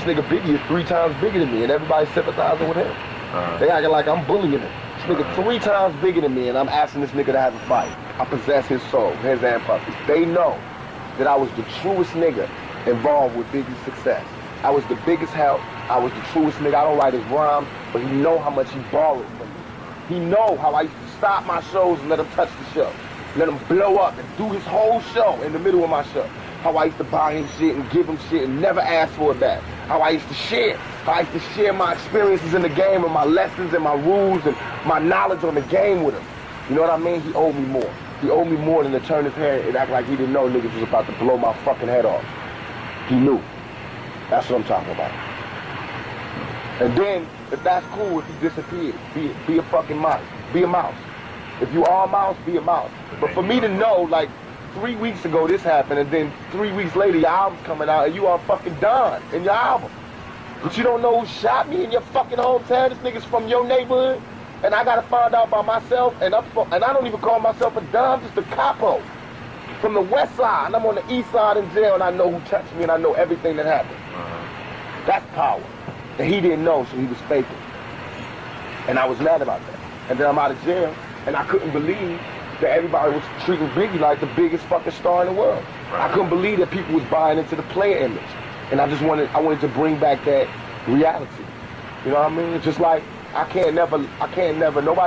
This nigga Biggie is 3 times bigger than me, and everybody's sympathizing with him. They acting like I'm bullying him. This nigga 3 times bigger than me, and I'm asking this nigga to have a fight. I possess his soul, his and Puffy's. They know that I was the truest nigga involved with Biggie's success. I was the biggest help. I was the truest nigga. I don't write his rhymes, but he know how much he borrowed from me. He know how I used to stop my shows and let him touch the show. Let him blow up and do his whole show in the middle of my show. How I used to buy him shit and give him shit and never ask for it back. How I used to share. How I used to share my experiences in the game and my lessons and my rules and my knowledge on the game with him. You know what I mean? He owed me more. He owed me more than to turn his head and act like he didn't know niggas was about to blow my fucking head off. He knew. That's what I'm talking about. And then, if that's cool, if he disappeared, be a fucking mouse. Be a mouse. If you are a mouse, be a mouse. But for me to know, like, 3 weeks ago this happened, and then 3 weeks later your album's coming out, and you are fucking done in your album. But you don't know who shot me in your fucking hometown. This nigga's from your neighborhood, and I gotta find out by myself, and I don't even call myself a Don, I'm just a capo. From the west side, and I'm on the east side in jail, and I know who touched me, and I know everything that happened. That's power. And he didn't know, so he was faking. And I was mad about that. And then I'm out of jail, and I couldn't believe that everybody was treating Biggie like the biggest fucking star in the world. I couldn't believe that people was buying into the player image. And I wanted to bring back that reality. You know what I mean? It's just like, nobody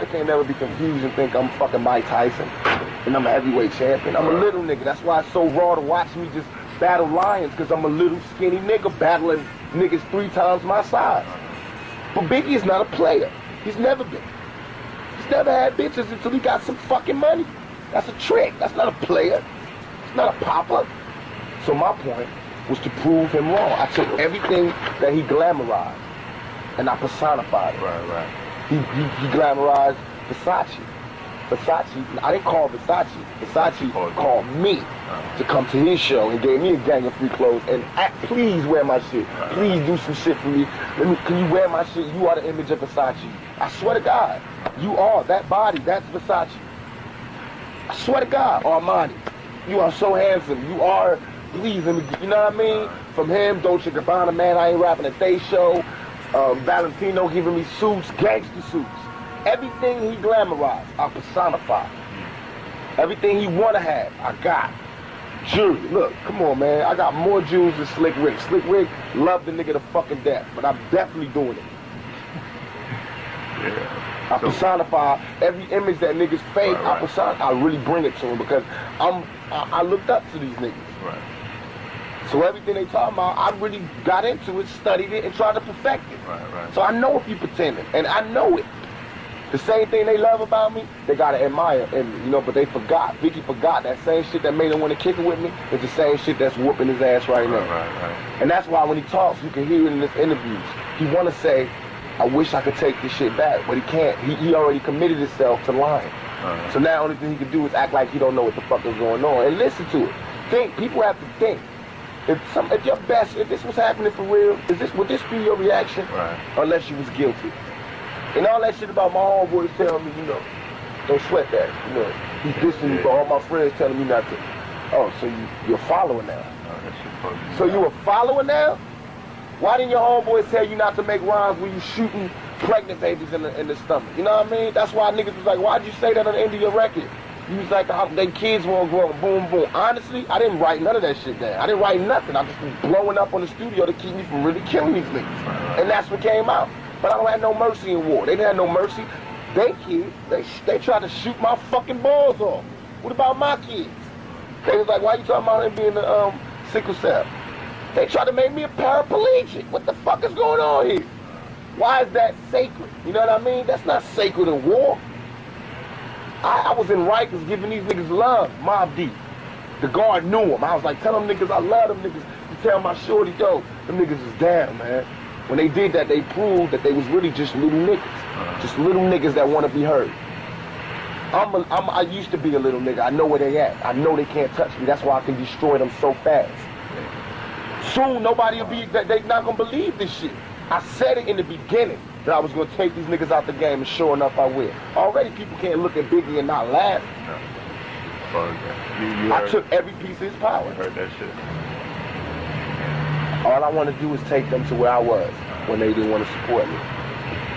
can never be confused and think I'm fucking Mike Tyson and I'm a heavyweight champion. I'm a little nigga. That's why it's so raw to watch me just battle lions, because I'm a little skinny nigga battling niggas 3 times my size. But Biggie is not a player. He's never been. He's never had bitches until he got some fucking money. That's a trick. That's not a player. It's not a popper. So my point was to prove him wrong. I took everything that he glamorized and I personified it. Right. He glamorized Versace. I didn't call Versace. Versace called me to come to his show and gave me a gang of free clothes and please wear my shit. Please do some shit for me. Can you wear my shit? You are the image of Versace. I swear to God, you are. That body, that's Versace. I swear to God, Armani, you are so handsome. You are, please, let me, you know what I mean? From him, Dolce & Gabbana, man, I ain't rapping at they show. Valentino giving me suits, gangster suits. Everything he glamorized, I personified. Everything he wanna have, I got. Jewelry, look, come on, man. I got more jewels than Slick Rick. Slick Rick loved the nigga to fucking death, but I'm definitely doing it. Yeah. I personify every image that niggas fake. Right. I really bring it to them because I looked up to these niggas. Right. So everything they talking about, I really got into it, studied it, and tried to perfect it. Right. So I know if you pretending, and I know it. The same thing they love about me, they gotta admire in me, you know, but they forgot. Biggie forgot that same shit that made him want to kick it with me is the same shit that's whooping his ass right now. Right. And that's why when he talks, you can hear it in his interviews. He wanna say, I wish I could take this shit back, but he can't. He already committed himself to lying. So now the only thing he can do is act like he don't know what the fuck is going on and listen to it. Think. People have to think. If this was happening for real, would this be your reaction? Right. Unless you was guilty. And all that shit about my homeboys telling me, you know, don't sweat that. You know, he's dissing me, but all my friends telling me not to. Oh, so you're following now? So you a follower now? Why didn't your homeboys tell you not to make rhymes when you shooting pregnant babies in the stomach? You know what I mean? That's why niggas was like, why'd you say that on the end of your record? You was like, they kids won't grow up, boom, boom. Honestly, I didn't write none of that shit down. I didn't write nothing. I just was blowing up on the studio to keep me from really killing these niggas. And that's what came out. But I don't have no mercy in war. They didn't have no mercy. They kids, they tried to shoot my fucking balls off. What about my kids? They was like, why you talking about him being a sickle cell? They tried to make me a paraplegic. What the fuck is going on here? Why is that sacred? You know what I mean? That's not sacred in war. I was in Rikers giving these niggas love, Mobb Deep. The guard knew him. I was like, tell them niggas I love them niggas. You tell my shorty, yo, them niggas is down, man. When they did that, they proved that they was really just little niggas. Just little niggas that want to be heard. I used to be a little nigga. I know where they at. I know they can't touch me. That's why I can destroy them so fast. Soon, nobody will be, they not going to believe this shit. I said it in the beginning that I was going to take these niggas out the game, and sure enough, I will. Already, people can't look at Biggie and not laugh. I took every piece of his power. You heard that shit. All I want to do is take them to where I was when they didn't want to support me.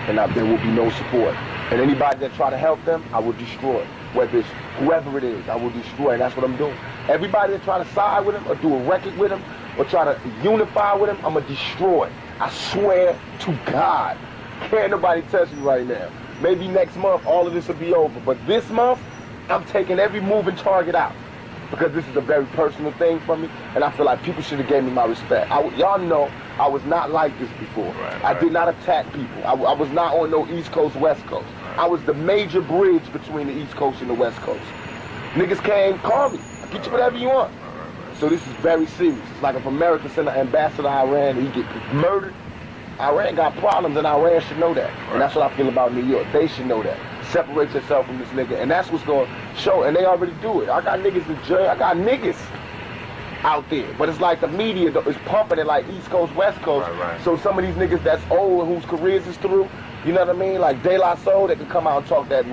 And there will be no support. And anybody that try to help them, I will destroy. Whether it's whoever it is, I will destroy. And that's what I'm doing. Everybody that try to side with him or do a record with him or try to unify with him, I'm going to destroy. I swear to God. Can't nobody touch me right now. Maybe next month all of this will be over. But this month, I'm taking every moving target out. Because this is a very personal thing for me, and I feel like people should have gave me my respect. Y'all know I was not like this before. Right. I did not attack people. I was not on no East Coast, West Coast. Right. I was the major bridge between the East Coast and the West Coast. Niggas came, call me. I'll get you whatever you want. So this is very serious. It's like if America sent an ambassador to Iran and he get murdered, Iran got problems, and Iran should know that. Right. And that's what I feel about New York. They should know that. Separate yourself from this nigga, and that's what's going to show, and they already do it. I got niggas in jail, I got niggas out there, but it's like the media is pumping it like East Coast, West Coast, right. So some of these niggas that's old and whose careers is through, you know what I mean, like De La Soul, they can come out and talk that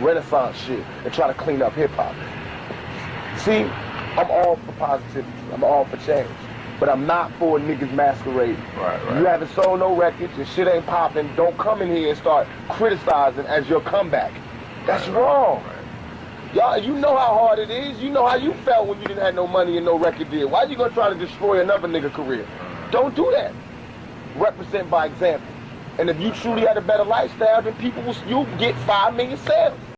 Renaissance shit and try to clean up hip-hop. See, I'm all for positivity, I'm all for change. But I'm not for niggas masquerading. Right. You haven't sold no records, your shit ain't popping, don't come in here and start criticizing as your comeback. That's wrong. Right. Y'all, you know how hard it is. You know how you felt when you didn't have no money and no record deal. Why you gonna try to destroy another nigga career? Don't do that. Represent by example. And if you truly had a better lifestyle, then people will, you'll get 5 million sales.